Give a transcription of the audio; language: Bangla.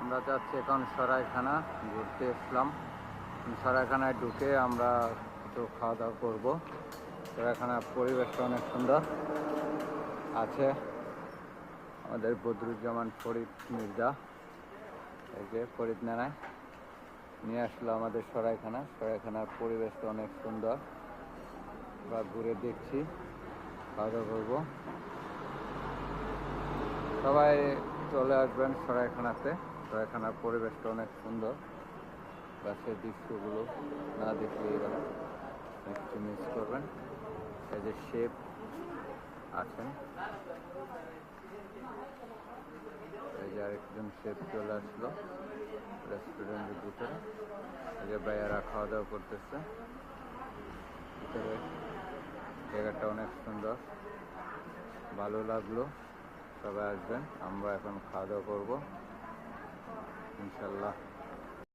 আমরা যাচ্ছি এখন সরাইখানা ঘুরতে এসলাম। সরাইখানায় ঢুকে আমরা একটু খাওয়া দাওয়া করবো। সরাইখানার পরিবেশটা অনেক সুন্দর আছে। আমাদের বদরুজ্জামান ফরিদ মির্জা, এই যে ফরিদ নানায় নিয়ে আসলো আমাদের সরাইখানার পরিবেশটা অনেক সুন্দর। বা ঘুরে দেখছি, খাওয়া দাওয়া করবো। সবাই চলে আসবেন সরাইখানাতে। সরাইখানার পরিবেশটা অনেক সুন্দর। গাছের দৃশ্যগুলো না দেখলে একটু মিস করবেন। এই যে শেফ আছেন, এই যে আরেকজন শেফ চলে আসলো রেস্টুরেন্টের ভিতরে। এই যে ভাইয়ারা খাওয়া দাওয়া করতেছে ভিতরে। জায়গাটা অনেক সুন্দর, ভালো লাগলো। সবাই আসবেন, আমরা এখন খাওয়া দাওয়া করবো ইনশাল্লাহ।